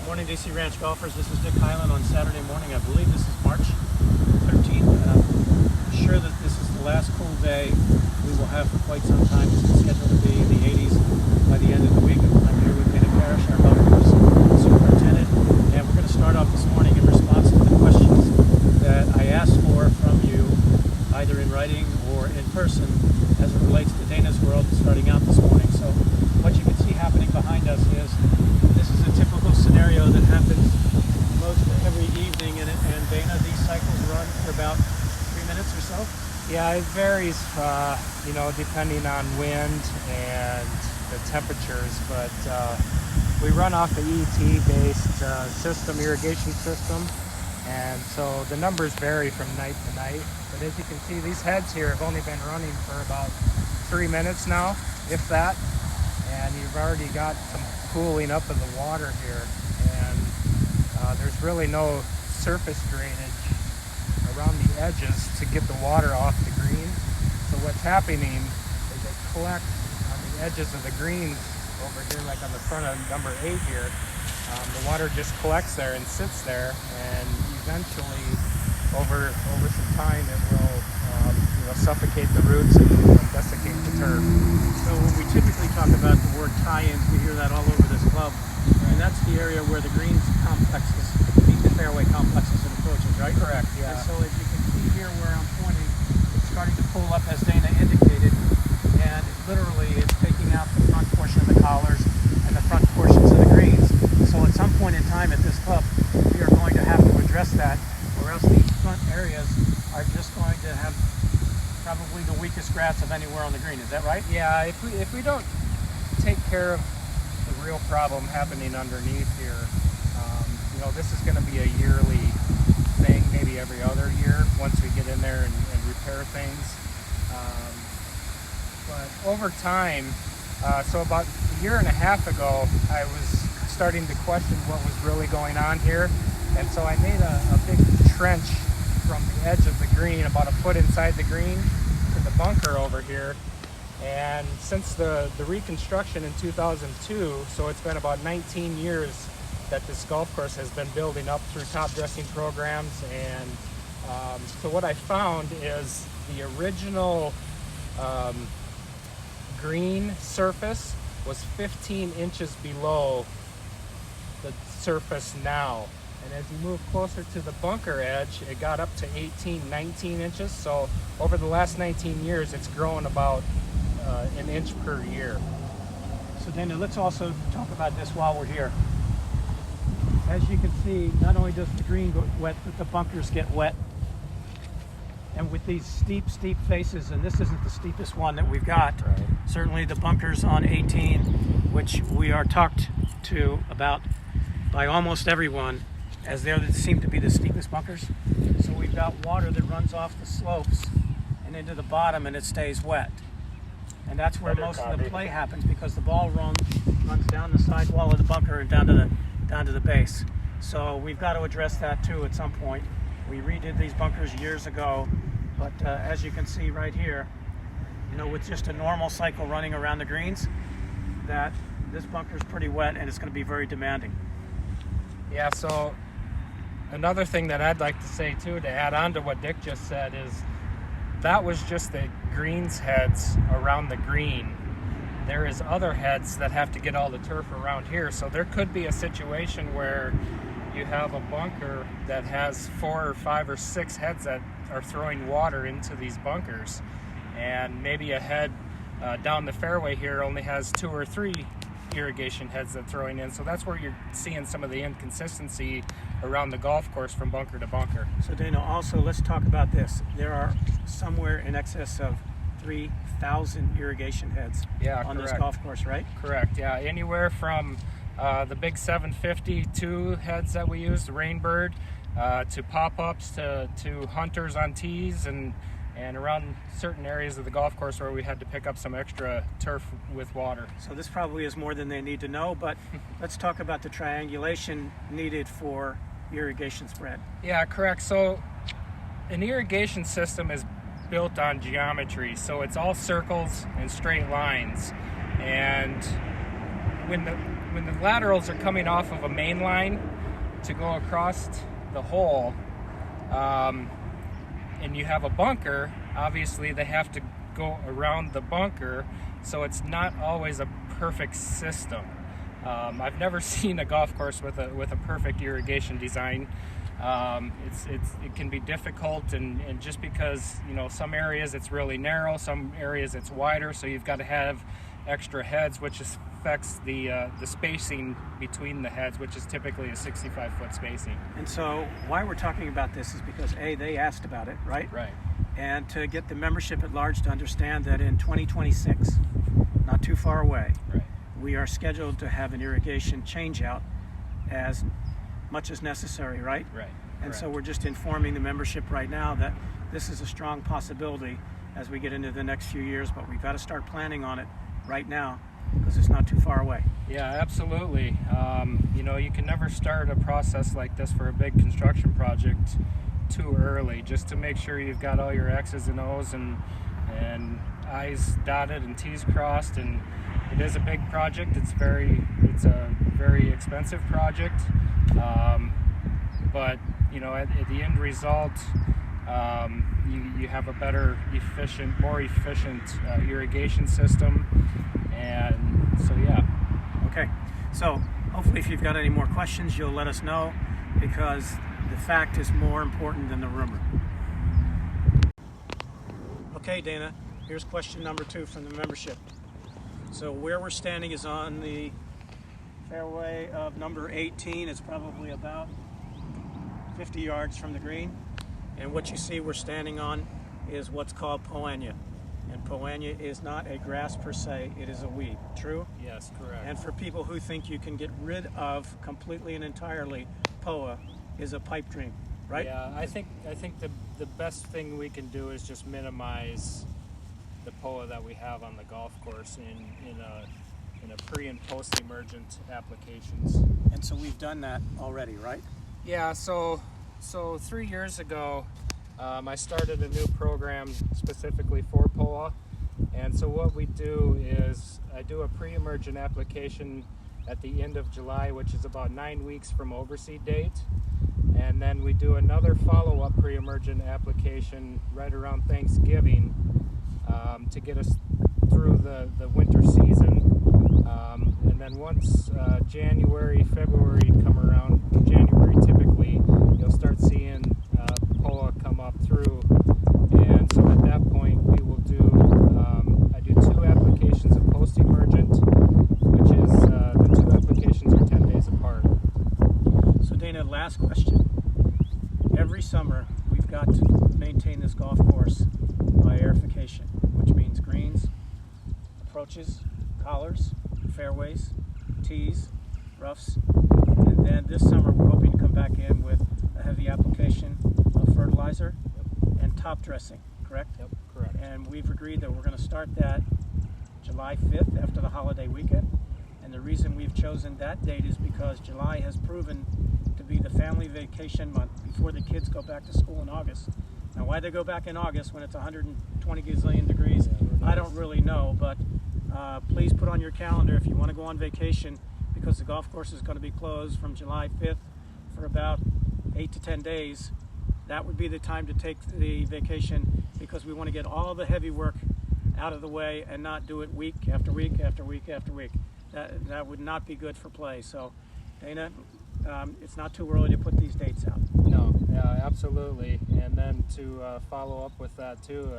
Morning, DC Ranch golfers. This is Dick Hyland on Saturday morning. I believe this is March 13th. I'm sure that this is the last cool day we will have for quite some time. It's scheduled to be in the 80s by the end of the week. I'm here with Dana Parrish, our golf course superintendent, and we're going to start off this morning in response to the questions that I asked for from you, either in writing or in person, as it relates to Dana's World starting out this morning. So what you can see happening behind us is this is a typical scenario that happens most every evening, and Dana, these cycles run for about 3 minutes or so? Yeah, it varies, depending on wind and the temperatures, but we run off the ET-based irrigation system, and so the numbers vary from night to night. But as you can see, these heads here have only been running for about 3 minutes now, if that, and you've already got some cooling up of the water here, and there's really no surface drainage around the edges to get the water off the green. So what's happening is it collects on the edges of the greens over here, like on the front of number 8 here. The water just collects there and sits there, and eventually over some time it will suffocate the roots and desiccate the turf. So when we typically talk about the word tie-ins, we hear that all over this club, and that's the area where the greens complexes meet the fairway complexes and approaches, right? Correct, yeah. And so as you can see here where I'm pointing, it's starting to pull up as Dana indicated, and literally it's taking out the front portion of the collars and the front portions of the greens. So at some point in time at this club, we are going to have to address that, or else these front areas are just going to have probably the weakest grass of anywhere on the green. Is that right? Yeah, if we don't take care of the real problem happening underneath here, this is going to be a yearly thing, maybe every other year once we get in there and repair things. But over time, so about a year and a half ago, I was starting to question what was really going on here, and so I made a big trench from the edge of the green, about a foot inside the green, to the bunker over here. And since the reconstruction in 2002, so it's been about 19 years that this golf course has been building up through top dressing programs. And so what I found is the original green surface was 15 inches below the surface now. And as you move closer to the bunker edge, it got up to 18, 19 inches. So over the last 19 years, it's grown about an inch per year. So Dana, let's also talk about this while we're here. As you can see, not only does the green get wet, but the bunkers get wet. And with these steep faces, and this isn't the steepest one that we've got, Right. Certainly the bunkers on 18, which we are talked to about by almost everyone, as they seem to be the steepest bunkers. So we've got water that runs off the slopes and into the bottom, and it stays wet. And that's where most of the play happens, because the ball runs down the side wall of the bunker and down to the base. So we've got to address that too at some point. We redid these bunkers years ago, but as you can see right here, with just a normal cycle running around the greens, that this bunker is pretty wet and it's going to be very demanding. Yeah, so another thing that I'd like to say too, to add on to what Dick just said, is that was just the greens heads around the green. There is other heads that have to get all the turf around here. So there could be a situation where you have a bunker that has 4 or 5 or 6 heads that are throwing water into these bunkers, and maybe a head down the fairway here only has 2 or 3 irrigation heads that throwing in. So that's where you're seeing some of the inconsistency around the golf course from bunker to bunker. So Dana, also let's talk about this. There are somewhere in excess of 3,000 irrigation heads on this golf course, right? Correct, yeah. Anywhere from the big 752 heads that we use, the Rainbird, to pop-ups, to hunters on tees, and around certain areas of the golf course where we had to pick up some extra turf with water. So this probably is more than they need to know, but let's talk about the triangulation needed for irrigation spread. Yeah, correct. So an irrigation system is built on geometry, so it's all circles and straight lines. And when when the laterals are coming off of a main line to go across the hole, and you have a bunker, obviously they have to go around the bunker, so it's not always a perfect system. I've never seen a golf course with a perfect irrigation design. It can be difficult, and just because, you know, some areas it's really narrow, some areas it's wider, so you've got to have extra heads, which affects the spacing between the heads, which is typically a 65-foot spacing. And so why we're talking about this is because they asked about it, right? Right. And to get the membership at large to understand that in 2026, not too far away, Right. we are scheduled to have an irrigation change out as much as necessary, right? Right. And so Correct. we're just informing the membership right now that this is a strong possibility as we get into the next few years, but we've got to start planning on it right now because it's not too far away. Yeah, absolutely. You know, you can never start a process like this for a big construction project too early, just to make sure you've got all your X's and O's and I's dotted and T's crossed. And it is a big project. It's a very expensive project. But you know, at the end result, you have a better, more efficient irrigation system. And so, yeah. Okay, so hopefully if you've got any more questions, you'll let us know, because the fact is more important than the rumor. Okay, Dana, here's question number 2 from the membership. So where we're standing is on the fairway of number 18. It's probably about 50 yards from the green. And what you see we're standing on is what's called poania. And poania is not a grass per se, it is a weed. True? Yes, correct. And for people who think you can get rid of completely and entirely, POA is a pipe dream, right? Yeah, I think the best thing we can do is just minimize the POA that we have on the golf course in a pre and post emergent applications. And so we've done that already, right? Yeah, so 3 years ago, I started a new program specifically for POA, and so what we do is I do a pre-emergent application at the end of July, which is about 9 weeks from overseed date, and then we do another follow-up pre-emergent application right around Thanksgiving to get us through the winter season, and then once January, February come around, January typically, you'll start seeing POA come up through, and so at that point we will do, I do 2 applications of post-emergent, which is, the 2 applications are 10 days apart. So Dana, last question. Every summer we've got to maintain this golf course by aerification, which means greens, approaches, collars, fairways, tees, roughs, and then this summer we're hoping to come back in with a heavy application of fertilizer and top dressing, correct? Yep, correct. And we've agreed that we're going to start that July 5th after the holiday weekend. And the reason we've chosen that date is because July has proven to be the family vacation month before the kids go back to school in August. Now, why they go back in August when it's 120 gazillion degrees, I don't really know, but please put on your calendar if you want to go on vacation, because the golf course is going to be closed from July 5th for about 8 to 10 days. That would be the time to take the vacation, because we want to get all the heavy work out of the way and not do it week after week after week after week. That would not be good for play. So, Dana, it's not too early to put these dates out. No, yeah, absolutely. And then to follow up with that too,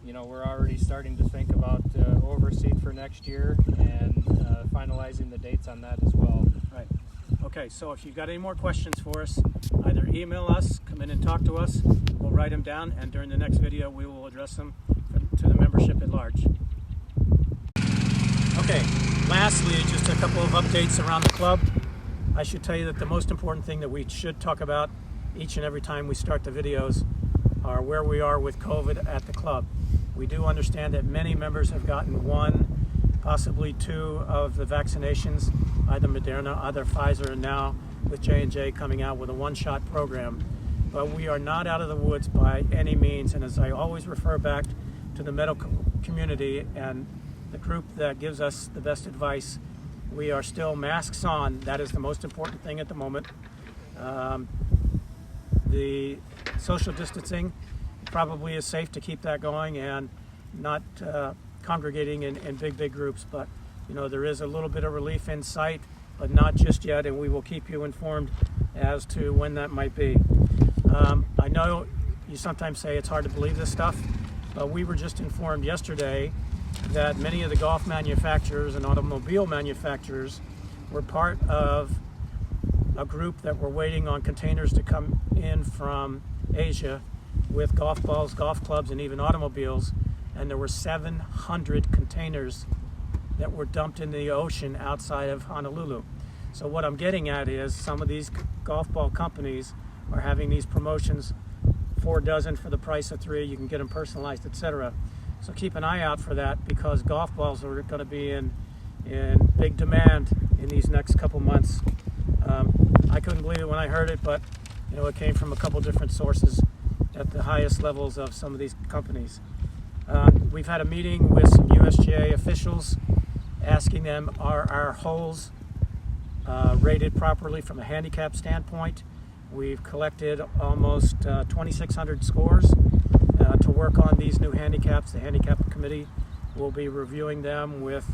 you know, we're already starting to think about overseed for next year and finalizing the dates on that as well. Right. Okay, so if you've got any more questions for us, either email us, come in and talk to us, we'll write them down, and during the next video we will address them to the membership at large. Okay, lastly, just a couple of updates around the club. I should tell you that the most important thing that we should talk about each and every time we start the videos are where we are with COVID at the club. We do understand that many members have gotten 1, possibly 2 of the vaccinations, either Moderna, either Pfizer, and now with J&J coming out with a one-shot program. But we are not out of the woods by any means, and as I always refer back to the medical community and the group that gives us the best advice, We are still masks on. That is the most important thing at the moment. The social distancing probably is safe to keep that going and not congregating in big groups. But there is a little bit of relief in sight, but not just yet, and we will keep you informed as to when that might be. I know you sometimes say it's hard to believe this stuff, but we were just informed yesterday that many of the golf manufacturers and automobile manufacturers were part of a group that were waiting on containers to come in from Asia with golf balls, golf clubs, and even automobiles, and there were 700 containers that were dumped in the ocean outside of Honolulu. So what I'm getting at is some of these golf ball companies are having these promotions, 4 dozen for the price of 3, you can get them personalized, etc. So keep an eye out for that, because golf balls are going to be in big demand in these next couple months. I couldn't believe it when I heard it, but it came from a couple different sources at the highest levels of some of these companies. We've had a meeting with some USGA officials asking them, are our holes rated properly from a handicap standpoint? We've collected almost 2,600 scores to work on these new handicaps. The handicap committee will be reviewing them with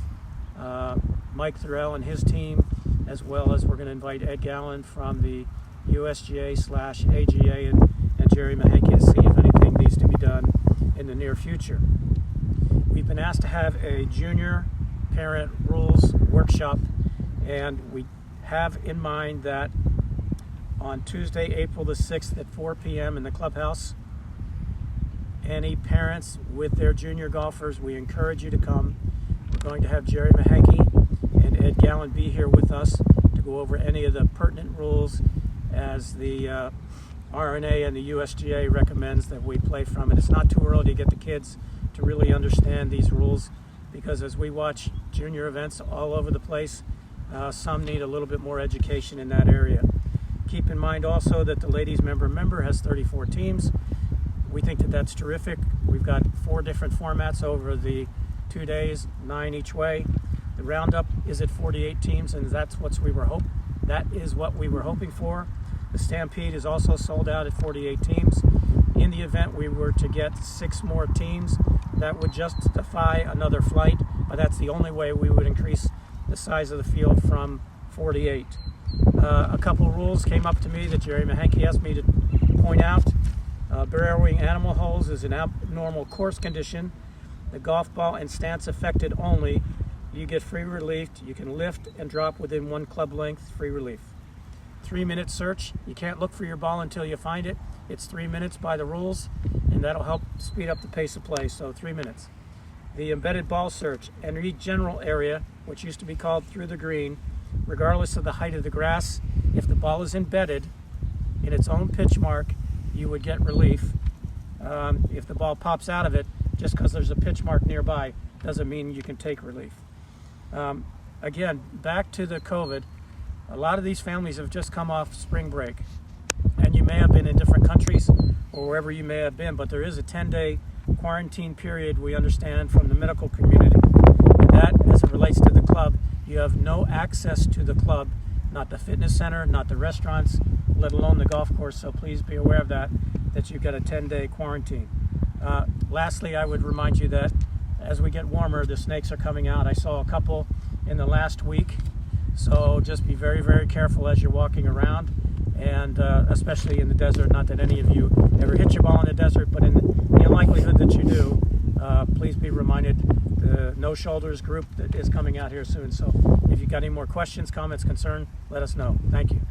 Mike Thurell and his team, as well as we're going to invite Ed Gallen from the USGA/AGA and Jerry Mahanke to see if anything needs to be done in the near future. We've been asked to have a junior parent rules workshop, and we have in mind that on Tuesday, April the 6th at 4 p.m. in the clubhouse, any parents with their junior golfers, we encourage you to come. We're going to have Jerry Mahanke and Ed Gallen be here with us to go over any of the pertinent rules as the RNA and the USGA recommends that we play from. And it's not too early to get the kids to really understand these rules, because as we watch junior events all over the place, some need a little bit more education in that area. Keep in mind also that the ladies member has 34 teams. We think that that's terrific. We've got 4 different formats over the 2 days, 9 each way. The roundup is at 48 teams, and that is what we were hoping for. The Stampede is also sold out at 48 teams. In the event we were to get 6 more teams, that would justify another flight, but that's the only way we would increase the size of the field from 48. A couple rules came up to me that Jerry Mahanke asked me to point out. Burrowing animal holes is an abnormal course condition. The golf ball and stance affected only. You get free relief. You can lift and drop within 1 club length, free relief. 3-minute search. You can't look for your ball until you find it. It's 3 minutes by the rules, and that'll help speed up the pace of play, so 3 minutes. The embedded ball search. Any general area, which used to be called through the green, regardless of the height of the grass, if the ball is embedded in its own pitch mark, you would get relief. If the ball pops out of it, just because there's a pitch mark nearby, doesn't mean you can take relief. Again, back to the COVID, a lot of these families have just come off spring break, and you may have been in different countries or wherever you may have been, but there is a 10-day quarantine period, we understand, from the medical community. And that, as it relates to the club, you have no access to the club, not the fitness center, not the restaurants, let alone the golf course, so please be aware of that you've got a 10-day quarantine. Lastly, I would remind you that as we get warmer, the snakes are coming out. I saw a couple in the last week, so just be very, very careful as you're walking around, and especially in the desert. Not that any of you ever hit your ball in the desert, but in the unlikelihood that you do, please be reminded the No Shoulders group that is coming out here soon. So if you've got any more questions, comments, concern, let us know. Thank you.